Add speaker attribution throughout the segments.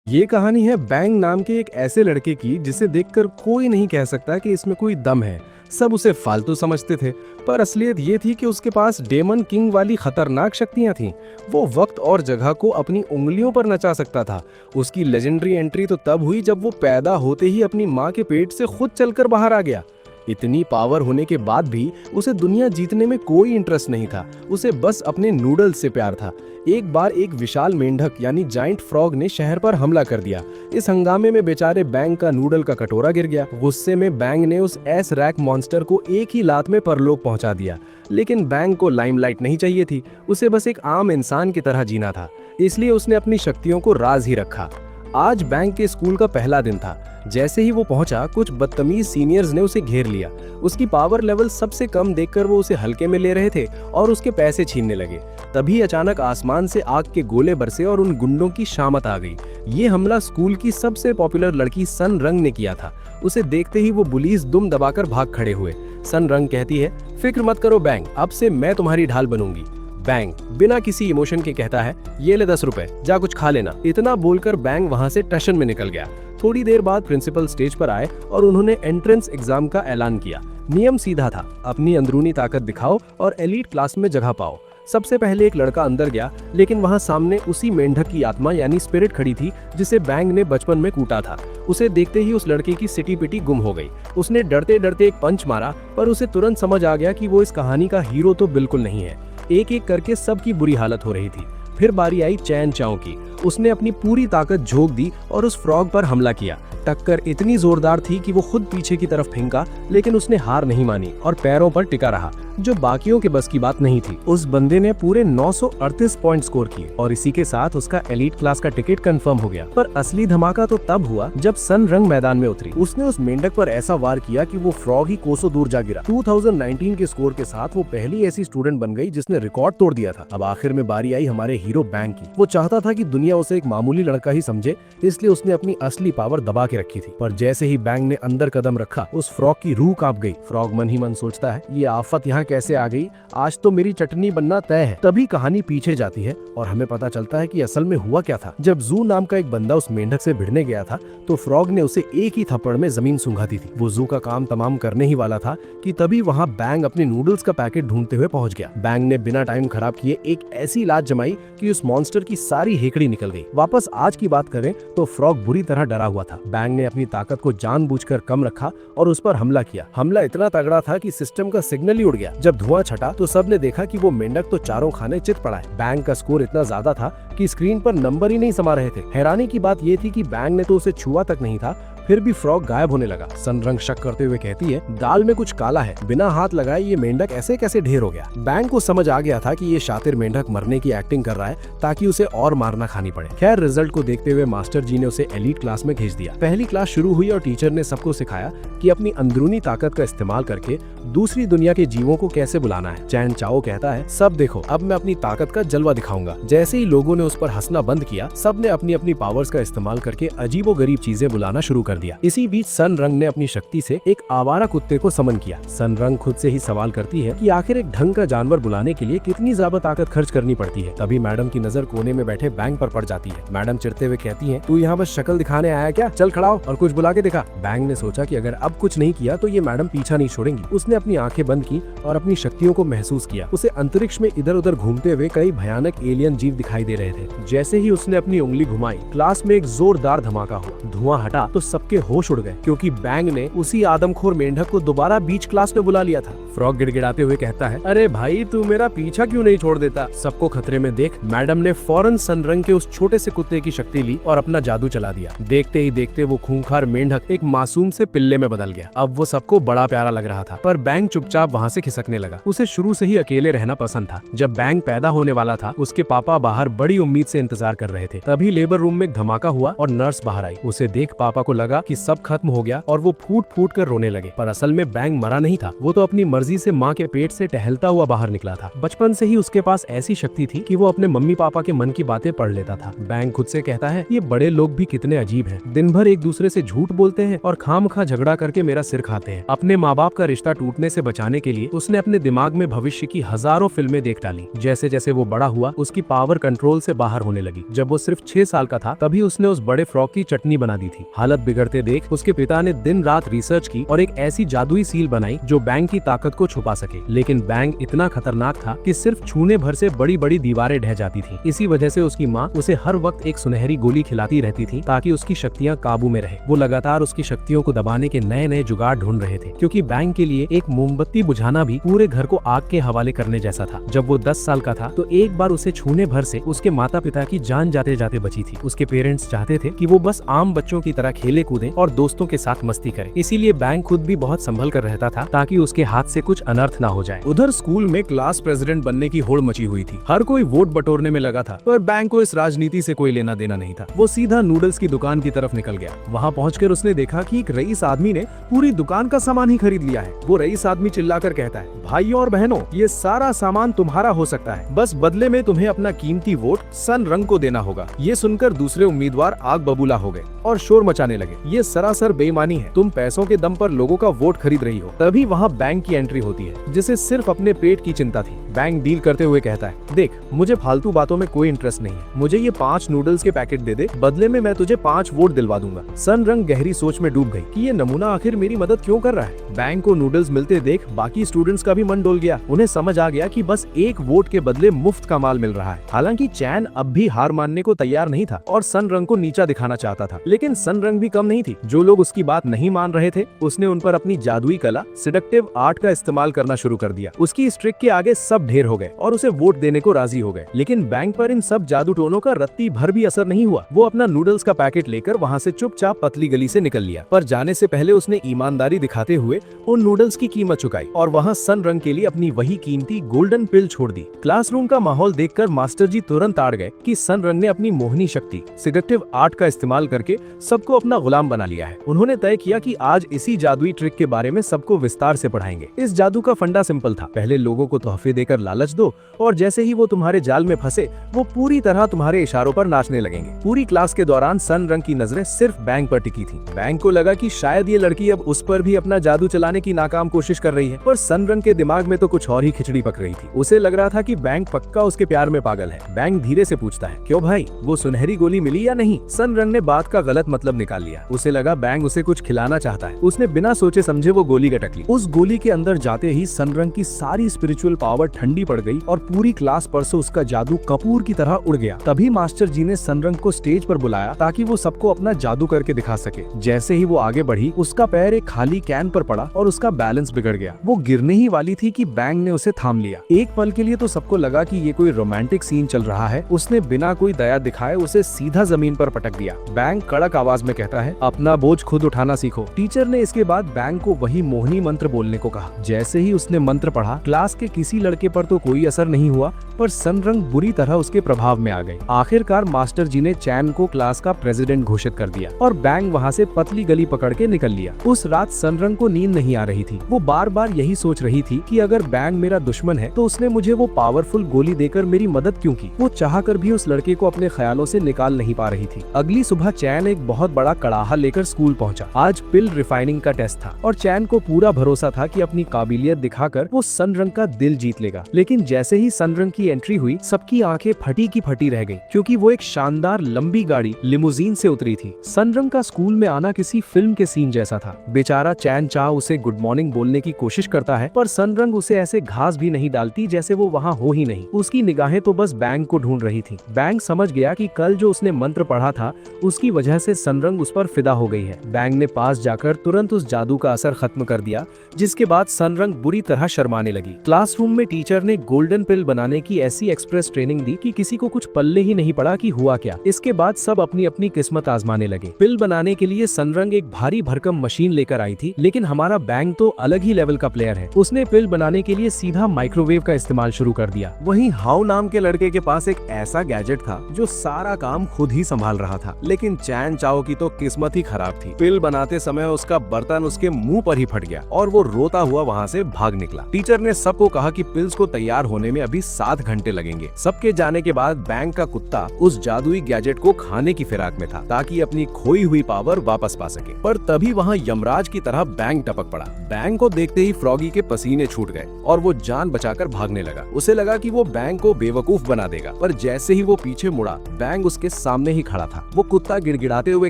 Speaker 1: ये कहानी है बैंग नाम के एक ऐसे लड़के की जिसे देखकर कोई नहीं कह सकता कि इसमें कोई दम है। सब उसे फालतू समझते थे, पर असलियत ये थी कि उसके पास डेमन किंग वाली खतरनाक शक्तियां थीं। वो वक्त और जगह को अपनी उंगलियों पर नचा सकता था। उसकी लेजेंडरी एंट्री तो तब हुई जब वो पैदा होते ही अपनी माँ के पेट से खुद चलकर बाहर आ गया। इतनी पावर होने के बाद भी उसे दुनिया जीतने में कोई इंटरेस्ट नहीं था। उसे बस अपने नूडल्स से प्यार था। एक बार एक विशाल मेंढक यानी जाइंट फ्रॉग ने शहर पर हमला कर दिया। इस हंगामे में बेचारे बैंग का नूडल का कटोरा गिर गया। गुस्से में बैंग ने उस एस रैक मॉन्स्टर को एक ही लात में परलोक पहुंचा दिया। लेकिन बैंग को लाइमलाइट नहीं चाहिए थी, उसे बस एक आम इंसान की तरह जीना था। इसलिए उसने अपनी शक्तियों को राज ही रखा। आज बैंक के स्कूल का पहला दिन था। जैसे ही वो पहुंचा, कुछ बदतमीज सीनियर्स ने उसे घेर लिया। उसकी पावर लेवल सबसे कम देखकर वो उसे हल्के में ले रहे थे और उसके पैसे छीनने लगे। तभी अचानक आसमान से आग के गोले बरसे और उन गुंडों की शामत आ गई। ये हमला स्कूल की सबसे पॉपुलर लड़की सन रंग ने किया था। उसे देखते ही वो पुलिस दुम दबाकर भाग खड़े हुए। सन रंग कहती है, फिक्र मत करो बैंग, अब से मैं तुम्हारी ढाल बनूंगी। बैंग बिना किसी इमोशन के कहता है, ये ले 10 रुपए, जा कुछ खा लेना। इतना बोलकर बैंग वहां से टशन में निकल गया। थोड़ी देर बाद प्रिंसिपल स्टेज पर आए और उन्होंने एंट्रेंस एग्जाम का ऐलान किया। नियम सीधा था, अपनी अंदरूनी ताकत दिखाओ और एलीट क्लास में जगह पाओ। सबसे पहले एक लड़का अंदर गया, लेकिन वहां सामने उसी मेंढक की आत्मा यानी स्पिरिट खड़ी थी जिसे बैंग ने बचपन में कूटा था। उसे देखते ही उस लड़के की सिटी पिटी गुम हो गई। उसने डरते डरते एक पंच मारा, पर उसे तुरंत समझ आ गया कि वो इस कहानी का हीरो तो बिल्कुल नहीं है। एक एक करके सबकी बुरी हालत हो रही थी। फिर बारी आई चैन चाओ की। उसने अपनी पूरी ताकत झोंक दी और उस फ्रॉग पर हमला किया। टक्कर इतनी जोरदार थी कि वो खुद पीछे की तरफ फेंका, लेकिन उसने हार नहीं मानी और पैरों पर टिका रहा, जो बाकियों के बस की बात नहीं थी। उस बंदे ने पूरे 938 पॉइंट स्कोर किए और इसी के साथ उसका एलीट क्लास का टिकट कंफर्म हो गया। पर असली धमाका तो तब हुआ जब सन रंग मैदान में उतरी। उसने उस मेंढक पर ऐसा वार किया कि वो फ्रॉग ही कोसों दूर जा गिरा। 2019 के स्कोर के साथ वो पहली ऐसी स्टूडेंट बन गई जिसने रिकॉर्ड तोड़ दिया था। अब आखिर में बारी आई हमारे हीरो बैंग की। वो चाहता था कि दुनिया उसे एक मामूली लड़का ही समझे, इसलिए उसने अपनी असली पावर दबा के रखी थी। पर जैसे ही बैंग ने अंदर कदम रखा, उस फ्रॉग की रूह कांप गई। फ्रॉग मन ही मन सोचता है, ये आफत यहाँ कैसे आ गई, आज तो मेरी चटनी बनना तय है। तभी कहानी पीछे जाती है और हमें पता चलता है कि असल में हुआ क्या था। जब जू नाम का एक बंदा उस मेंढक से भिड़ने गया था, तो फ्रॉग ने उसे एक ही थप्पड़ में जमीन सूंघा दी थी। वो जू का काम तमाम करने ही वाला था कि तभी वहाँ बैंग अपने नूडल्स का पैकेट ढूंढते हुए पहुंच गया। बैंग ने बिना टाइम खराब किए एक ऐसी इलाज जमाई कि उस मॉन्स्टर की सारी हेकड़ी निकल गई। वापस आज की बात करें तो फ्रॉग बुरी तरह डरा हुआ था। बैंग ने अपनी ताकत को जानबूझकर कम रखा और उस पर हमला किया। हमला इतना तगड़ा था कि सिस्टम का सिग्नल ही उड़ गया। जब धुआं छटा तो सबने देखा कि वो मेंढक तो चारों खाने चित पड़ा है। बैंग का स्कोर इतना ज्यादा था कि स्क्रीन पर नंबर ही नहीं समा रहे थे। हैरानी की बात ये थी कि बैंग ने तो उसे छुआ तक नहीं था, फिर भी फ्रॉग गायब होने लगा। सनरंग शक करते हुए कहती है, दाल में कुछ काला है, बिना हाथ लगाए ये मेंढक ऐसे कैसे ढेर हो गया। बैंग को समझ आ गया था कि ये शातिर मेंढक मरने की एक्टिंग कर रहा है ताकि उसे और मारना खानी पड़े। खैर, रिजल्ट को देखते हुए मास्टर जी ने उसे एलीट क्लास में भेज दिया। पहली क्लास शुरू हुई और टीचर ने सबको सिखाया कि अपनी अंदरूनी ताकत का इस्तेमाल करके दूसरी दुनिया के जीवों को कैसे बुलाना है। चैन चाओ कहता है, सब देखो, अब मैं अपनी ताकत का जलवा दिखाऊंगा। जैसे ही लोगों ने उस पर हंसना बंद किया, सबने अपनी अपनी पावर्स का इस्तेमाल करके अजीबोगरीब चीजें बुलाना शुरू कर दिया। इसी बीच सन रंग ने अपनी शक्ति से एक आवारा कुत्ते को समन किया। सन रंग खुद से ही सवाल करती है कि आखिर एक ढंग का जानवर बुलाने के लिए कितनी ज्यादा ताकत खर्च करनी पड़ती है। तभी मैडम की नजर कोने में बैठे बैंग पर पड़ जाती है। मैडम चिढ़ते हुए कहती है, तू यहाँ बस शक्ल दिखाने आया क्या, चल खड़ा हो और कुछ बुला के दिखा। बैंग ने सोचा कि अगर अब कुछ नहीं किया तो ये मैडम पीछा नहीं छोड़ेंगी। उसने अपनी आंखें बंद की और अपनी शक्तियों को महसूस किया। उसे अंतरिक्ष में इधर उधर घूमते हुए कई भयानक एलियन जीव दिखाई दे रहे थे। जैसे ही उसने अपनी उंगली घुमाई, क्लास में एक जोरदार धमाका हुआ। धुआं हटा तो सबके होश उड़ गए, क्योंकि बैंग ने उसी आदमखोर मेंढक को दोबारा बीच क्लास में बुला लिया था। फ्रॉग गिड़गिड़ाते हुए कहता है, अरे भाई, तू मेरा पीछा क्यों नहीं छोड़ देता। सबको खतरे में देख मैडम ने फौरन सनरंग के उस छोटे से कुत्ते की शक्ति ली और अपना जादू चला दिया। देखते ही देखते वो खूंखार मेंढक एक मासूम से पिल्ले में बदल गया। अब वो सबको बड़ा प्यारा लग रहा था, पर बैंग चुपचाप वहाँ से खिसकने लगा। उसे शुरू से ही अकेले रहना पसंद था। जब बैंग पैदा होने वाला था, उसके पापा बाहर बड़ी उम्मीद से इंतजार कर रहे थे। तभी लेबर रूम में एक धमाका हुआ और नर्स बाहर आई। उसे देख पापा को लगा कि सब खत्म हो गया और वो फूट फूट कर रोने लगे। पर असल में बैंग मरा नहीं था, वो तो अपनी मर्जी से माँ के पेट से टहलता हुआ बाहर निकला था। बचपन से ही उसके पास ऐसी शक्ति थी कि वो अपने मम्मी पापा के मन की बातें पढ़ लेता था। बैंग खुद से कहता है, ये बड़े लोग भी कितने अजीब हैं। दिन भर एक दूसरे से झूठ बोलते हैं और खामखा झगड़ा करके मेरा सिर खाते हैं। अपने माँ बाप का रिश्ता टूटने से बचाने के लिए उसने अपने दिमाग में भविष्य की हजारों फिल्में देख डाली। जैसे जैसे वो बड़ा हुआ, उसकी पावर कंट्रोल से
Speaker 2: बाहर होने लगी। जब वो सिर्फ 6 साल का था तभी उसने उस बड़े फ्रॉग की चटनी बना दी थी। हालत बिगड़ते देख उसके पिता ने दिन रात रिसर्च की और एक ऐसी जादुई सील बनाई जो बैंग की ताकत को छुपा सके। लेकिन बैंग इतना खतरनाक था कि सिर्फ छूने भर से बड़ी बड़ी दीवारें ढह जाती थी। इसी वजह से उसकी माँ उसे हर वक्त एक सुनहरी गोली खिलाती रहती थी ताकि उसकी शक्तियाँ काबू में रहे। वो लगातार उसकी शक्तियों को दबाने के नए नए जुगाड़ ढूंढ रहे थे, क्योंकि बैंग के लिए एक मोमबत्ती बुझाना भी पूरे घर को आग के हवाले करने जैसा था। जब वो 10 साल का था तो एक बार उसे छूने भर से उसके माता पिता की जान जाते जाते बची थी। उसके पेरेंट्स चाहते थे कि वो बस आम बच्चों की तरह खेले कूदें और दोस्तों के साथ मस्ती करे। इसीलिए बैंग खुद भी बहुत संभल कर रहता था ताकि उसके हाथ से कुछ अनर्थ ना हो जाए।
Speaker 1: उधर स्कूल में क्लास प्रेसिडेंट बनने की होड़ मची हुई थी। हर कोई वोट बटोरने में लगा था, पर बैंग को इस राजनीति से कोई लेना देना नहीं था। वो सीधा नूडल्स की दुकान की तरफ निकल गया। वहाँ पहुंचकर उसने देखा कि एक रईस आदमी ने पूरी दुकान का सामान ही खरीद लिया है। वो रईस आदमी चिल्लाकर कहता है, भाइयों और बहनों, ये सारा सामान तुम्हारा हो सकता है, बस बदले में तुम्हें अपना कीमती वोट सन रंग को देना होगा। ये सुनकर दूसरे उम्मीदवार आग बबूला हो गए और शोर मचाने लगे। ये सरासर बेईमानी है, तुम पैसों के दम पर लोगों का वोट खरीद रही हो। तभी वहाँ बैंक की एंट्री होती है, जिसे सिर्फ अपने पेट की चिंता थी। बैंक डील करते हुए कहता है, देख, मुझे फालतू बातों में कोई इंटरेस्ट नहीं है, मुझे ये 5 नूडल्स के पैकेट दे दे, बदले में मैं तुझे 5 वोट दिलवा दूंगा। सन रंग गहरी सोच में डूब गई कि ये नमूना आखिर मेरी मदद क्यों कर रहा है। बैंक को नूडल्स मिलते देख बाकी स्टूडेंट्स का भी मन डोल गया। उन्हें समझ आ गया कि बस एक वोट के बदले मुफ्त का माल मिल रहा है। हालांकि चैन अब भी हार मानने को तैयार नहीं था और सन रंग को नीचा दिखाना चाहता था, लेकिन सन रंग भी कम नहीं थी। जो लोग उसकी बात नहीं मान रहे थे, उसने उन पर अपनी जादुई कला सिडक्टिव आर्ट का इस्तेमाल करना शुरू कर दिया। उसकी इस ट्रिक के आगे सब ढेर हो गए और उसे वोट देने को राजी हो गए। लेकिन बैंक पर इन सब जादू टोनों का रत्ती भर भी असर नहीं हुआ। वो अपना नूडल्स का पैकेट लेकर वहाँ से चुपचाप पतली गली से निकल लिया, पर जाने से पहले उसने ईमानदारी दिखाते हुए उन नूडल्स की कीमत चुकाई और वहाँ सन रंग के लिए अपनी वही कीमती गोल्डन पिल छोड़ दी। क्लासरूम का माहौल देखकर मास्टर जी तुरंत आड़ गए कि सन रंग ने अपनी मोहनी शक्ति सिडक्टिव आर्ट का इस्तेमाल करके सबको अपना गुलाम बना लिया है। उन्होंने तय किया कि आज इसी जादुई ट्रिक के बारे में सबको विस्तार से पढ़ाएंगे। इस जादू का फंडा सिंपल था, पहले लोगों को तोहफे देकर लालच दो और जैसे ही वो तुम्हारे जाल में फंसे वो पूरी तरह तुम्हारे इशारों पर नाचने लगेंगे। पूरी क्लास के दौरान सन रंग की नजरें सिर्फ बैंक पर टिकी थी। बैंक को लगा कि शायद ये लड़की अब उस पर भी अपना जादू चलाने की नाकाम कोशिश कर रही है, पर सन रंग के दिमाग में तो कुछ और ही खिचड़ी पक रही थी। उसे लग रहा था कि बैंक पक्का उसके प्यार में पागल है। बैंक धीरे से पूछता है, क्यों भाई, वो सुनहरी गोली मिली या नहीं? सन रंग ने बात का गलत मतलब निकाल लिया। उसे लगा बैंक उसे कुछ खिलाना चाहता है। उसने बिना सोचे समझे वो गोली गटक ली। उस गोली के अंदर जाते ही सन रंग की सारी स्पिरिचुअल पावर ठंडी पड़ गई और पूरी क्लास पर से उसका जादू कपूर की तरह उड़ गया। तभी मास्टर जी ने सन रंग को स्टेज पर बुलाया ताकि वो सबको अपना जादू करके दिखा सके। जैसे ही वो आगे बढ़ी, उसका पैर एक खाली कैन पर पड़ा और उसका बैलेंस बिगड़ गया। वो गिरने ही वाली थी कि बैंक ने उसे थाम लिया। एक पल के लिए तो सबको लगा कि ये कोई रोमांटिक सीन चल रहा है। उसने बिना कोई दया दिखाए उसे सीधा जमीन पर पटक दिया। बैंक कड़क आवाज में कहता है, अपना बोझ खुद उठाना सीखो। टीचर ने इसके बाद बैंक को वही मोहनी मंत्र बोलने को कहा। जैसे ही उसने मंत्र पढ़ा, क्लास के किसी लड़के पर तो कोई असर नहीं हुआ, पर सन रंग बुरी तरह उसके प्रभाव में आ गए। आखिरकार मास्टर जी ने चैन को क्लास का प्रेसिडेंट घोषित कर दिया और बैंक वहाँ से पतली गली पकड़ के निकल लिया। उस रात सन रंग को नींद नहीं आ रही थी। वो बार बार यही सोच रही थी कि अगर बैंक मेरा दुश्मन है तो उसने मुझे वो पावरफुल गोली देकर मेरी मदद क्यों की। वो चाहकर भी उस लड़के को अपने ख्यालों से निकाल नहीं पा रही थी। अगली सुबह चैन एक बहुत बड़ा कड़ाहा लेकर स्कूल पहुंचा। आज पिल रिफाइनिंग का टेस्ट था और चैन को पूरा भरोसा था कि अपनी काबिलियत दिखाकर वो सन रंग का दिल जीत लेगा। लेकिन जैसे ही सन रंग की एंट्री हुई, सबकी आंखें फटी की फटी रह गईं, क्योंकि वो एक शानदार लंबी गाड़ी लिमोजीन से उतरी थी। सन रंग का स्कूल में आना किसी फिल्म के सीन जैसा था। बेचारा चैन चाह उसे गुड मॉर्निंग बोलने की कोशिश करता है, पर सन रंग उसे ऐसे घास भी नहीं डालती जैसे वो वहाँ हो ही नहीं। उसकी निगाहें तो बस बैंक को ढूंढ रही थी। बैंक समझ गया कि कल जो उसने मंत्र पढ़ा था उसकी वजह से सन रंग उस पर फिदा हो गई है। बैंक ने पास जाकर तुरंत उस जादू का असर खत्म कर दिया, जिसके बाद सन रंग बुरी तरह शर्माने लगी। क्लासरूम में टीचर ने गोल्डन पिल बनाने की ऐसी एक्सप्रेस ट्रेनिंग दी कि किसी को कुछ पल्ले ही नहीं पड़ा कि हुआ क्या। इसके बाद सब अपनी अपनी किस्मत आजमाने लगे। पिल बनाने के लिए सन रंग एक भारी भरकम मशीन लेकर आई थी, लेकिन हमारा बैंक तो अलग ही लेवल का प्लेयर है। उसने पिल बनाने के लिए सीधा माइक्रोवेव का इस्तेमाल शुरू कर दिया। वहीं हाउ नाम के लड़के के पास एक ऐसा गैजेट था जो सारा काम खुद ही संभाल रहा था। लेकिन चैन चाओ की तो किस्मत ही खराब थी। पिल बनाते समय उसका बर्तन उसके मुंह पर ही फट गया और वो रोता हुआ वहाँ से भाग निकला। टीचर ने सबको कहा कि पिल्स को तैयार होने में अभी 7 घंटे लगेंगे। सबके जाने के बाद बैंक का कुत्ता उस जादुई गैजेट को खाने की फिराक में था ताकि अपनी खोई हुई पावर वापस पा सके। पर तभी वहाँ यमराज की तरह बैंक टपक पड़ा। बैंक को देखते ही फ्रॉगी के पसीने छूट गए और वो जान बचाकर भागने लगा। उसे लगा कि वो बैंक को बेवकूफ बना देगा, पर
Speaker 2: जैसे ही वो पीछे मुड़ा, बैंग उसके सामने ही खड़ा था। वो कुत्ता गिड़गिड़ाते हुए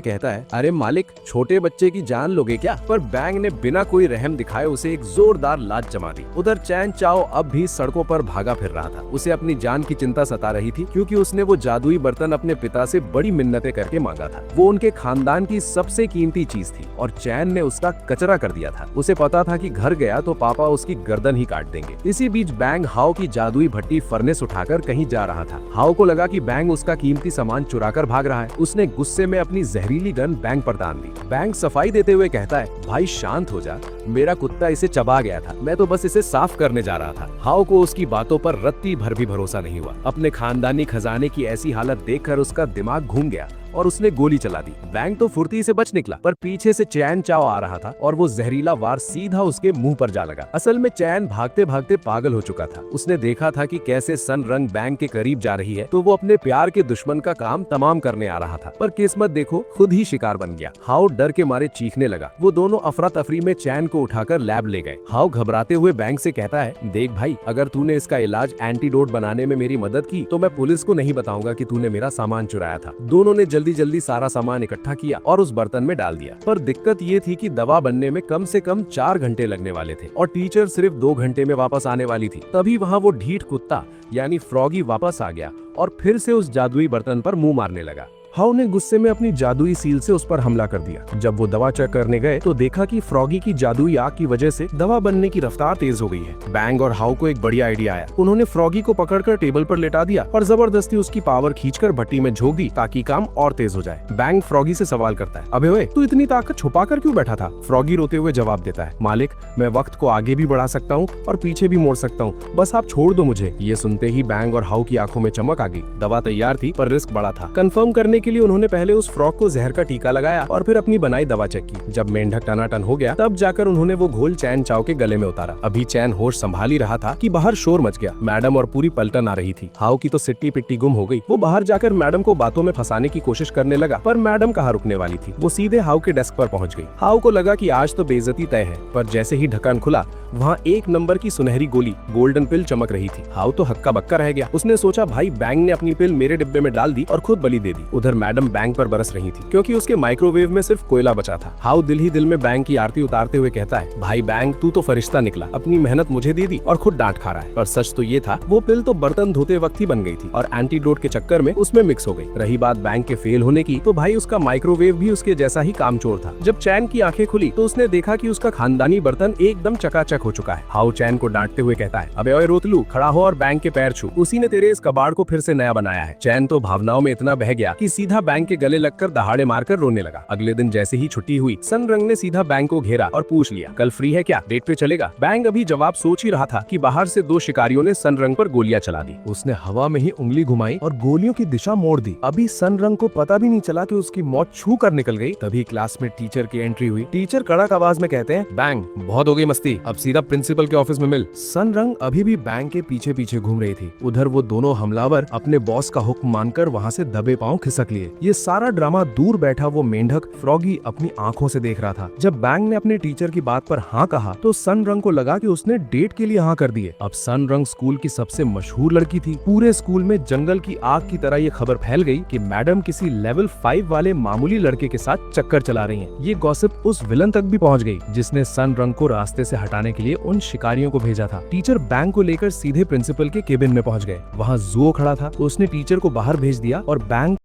Speaker 2: कहता है, अरे मालिक, छोटे बच्चे की जान लोगे क्या? पर बैंग ने बिना कोई रहम दिखाए उसे एक जोरदार लात जमा दी। उधर चैन चाओ अब भी सड़कों पर भागा फिर रहा था। उसे अपनी जान की चिंता सता रही थी, क्योंकि उसने वो जादुई बर्तन अपने पिता से बड़ी मिन्नतें करके मांगा था। वो उनके खानदान की सबसे कीमती चीज थी और चैन ने उसका कचरा कर दिया था। उसे पता था कि घर गया तो पापा उसकी गर्दन ही काट देंगे। इसी बीच बैंग हाओ की जादुई भट्टी फर्नेस उठाकर कहीं जा रहा था। हाओ को लगा कि बैंग उसका कीमती सामान चुराकर भाग रहा है। उसने गुस्से में अपनी जहरीली गन बैंग पर तान दी। बैंग सफाई देते हुए कहता है, भाई शांत हो जा, मेरा कुत्ता इसे चबा गया था, मैं तो बस इसे साफ करने जा रहा था। हाओ को उसकी बातों पर रत्ती भर भी भरोसा नहीं हुआ। अपने खानदानी खजाने की ऐसी हालत देखकर उसका दिमाग घूम गया और उसने गोली चला दी। बैंग तो फुर्ती से बच निकला, पर पीछे से चैन चाओ आ रहा था और वो जहरीला वार सीधा उसके मुंह पर जा लगा। असल में चैन भागते भागते पागल हो चुका था। उसने देखा था कि कैसे सन रंग बैंग के करीब जा रही है, तो वो अपने प्यार के दुश्मन का काम तमाम करने आ रहा था। पर किस्मत देखो, खुद ही शिकार बन गया। हाओ डर के मारे चीखने लगा। वो दोनों अफरा तफरी में चैन को उठाकर लैब ले गए। हाओ घबराते हुए बैंग से कहता है, देख भाई, अगर तूने इसका इलाज एंटीडोट बनाने में मेरी मदद की तो मैं पुलिस को नहीं बताऊंगा कि तूने मेरा सामान चुराया था। दोनों ने जल्दी जल्दी सारा सामान इकट्ठा किया और उस बर्तन में डाल दिया। पर दिक्कत ये थी कि दवा बनने में कम से कम 4 घंटे लगने वाले थे और टीचर सिर्फ 2 घंटे में वापस आने वाली थी। तभी वहाँ वो ढीठ कुत्ता यानी फ्रॉगी वापस आ गया और फिर से उस जादुई बर्तन पर मुंह मारने लगा।
Speaker 1: हाउ ने गुस्से में अपनी जादुई सील से उस पर हमला कर दिया। जब वो दवा चेक करने गए तो देखा कि फ्रॉगी की जादुई आग की वजह से दवा बनने की रफ्तार तेज हो गई है। बैंग और हाउ को एक बढ़िया आइडिया आया। उन्होंने फ्रॉगी को पकड़कर टेबल पर लेटा दिया और जबरदस्ती उसकी पावर खींचकर भट्टी में झोंक दी ताकि काम और तेज हो जाए। बैंग फ्रॉगी से सवाल करता है, अबे ओए, तू इतनी ताकत छुपा कर क्यों बैठा था? फ्रॉगी रोते हुए जवाब देता है, मालिक, मैं वक्त को आगे भी बढ़ा सकता हूँ और पीछे भी मोड़ सकता हूँ, बस आप छोड़ दो मुझे। ये सुनते ही बैंग और हाउ की आंखों में चमक आ गई। दवा तैयार थी पर रिस्क बड़ा था। कंफर्म करने के लिए उन्होंने पहले उस फ्रॉग को जहर का टीका लगाया और फिर अपनी बनाई दवा चेक की। जब मेंढक टनाटन हो गया तब जाकर उन्होंने वो घोल चैन चाओ के गले में उतारा। अभी चैन होश संभाल ही रहा था कि बाहर शोर मच गया। मैडम और पूरी पलटन आ रही थी। हाउ की तो सिट्टी पिट्टी गुम हो गई। वो बाहर जाकर मैडम को बातों में फंसाने की कोशिश करने लगा, पर मैडम कहाँ रुकने वाली थी। वो सीधे हाउ के डेस्क पर पहुंच गई। हाउ को लगा कि आज तो बेइज्जती तय है, पर जैसे ही ढक्कन खुला वहाँ 1 नंबर की सुनहरी गोली गोल्डन पिल चमक रही थी। हाउ तो हक्का बक्का रह गया। उसने सोचा, भाई, बैंग ने अपनी पिल मेरे डिब्बे में डाल दी और खुद बलि दे दी। उधर मैडम बैंग पर बरस रही थी क्योंकि उसके माइक्रोवेव में सिर्फ कोयला बचा था। हाउ दिल ही दिल में बैंग की आरती उतारते हुए कहता है, भाई बैंग, तू तो फरिश्ता निकला, अपनी मेहनत मुझे दे दी और खुद डांट खा रहा है। पर सच तो ये था, वो पिल तो बर्तन धोते वक्त ही बन गई थी और एंटीडोट के चक्कर में उसमें मिक्स हो गई। रही बात बैंग के फेल होने की, तो भाई उसका माइक्रोवेव भी उसके जैसा ही कामचोर था। जब चैन की आंखें खुली तो उसने देखा कि उसका खानदानी बर्तन एकदम चकाचक हो चुका है। हाउ चैन को डांटते हुए कहता है, अबे ओए रोतलू, खड़ा हो और बैंग के पैर छू, उसी ने तेरे इस कबाड़ को फिर से नया बनाया है। चैन तो भावनाओं में इतना बह गया कि सीधा बैंग के गले लगकर दहाड़े मारकर रोने लगा। अगले दिन जैसे ही छुट्टी हुई, सन रंग ने सीधा बैंग को घेरा और पूछ लिया, कल फ्री है क्या, डेट पे चलेगा? बैंग अभी जवाब सोच ही रहा था कि बाहर से 2 शिकारियों ने सन रंग पर गोलियां चला दी। उसने हवा में ही उंगली घुमाई और गोलियों की दिशा मोड़ दी। अभी सन रंग को पता भी नहीं चला कि उसकी मौत छू कर निकल गई। तभी क्लास में टीचर की एंट्री हुई। टीचर कड़क आवाज में कहते हैं, बैंग, बहुत हो गई मस्ती, अब सीधा प्रिंसिपल के ऑफिस में मिल। सन रंग अभी भी बैंग के पीछे पीछे घूम रही थी। उधर वो दोनों हमलावर अपने बॉस का हुक्म मानकर वहाँ से दबे पांव खिसक लिए। ये सारा ड्रामा दूर बैठा वो मेंढक फ्रॉगी अपनी आंखों से देख रहा था। जब बैंग ने अपने टीचर की बात पर हाँ कहा तो सन रंग को लगा कि उसने डेट के लिए हाँ कर दिए। अब सन रंग स्कूल की सबसे मशहूर लड़की थी। पूरे स्कूल में जंगल की आग की तरह ये खबर फैल गई कि मैडम किसी लेवल 5 वाले मामूली लड़के के साथ चक्कर चला रही हैं। ये गॉसिप उस विलन तक भी पहुंच गई जिसने सन रंग को रास्ते से हटाने के लिए उन शिकारियों को भेजा था। टीचर बैंग को लेकर सीधे प्रिंसिपल के केबिन में पहुंच गए। वहाँ जुओ खड़ा था, उसने टीचर को बाहर भेज दिया और बैंग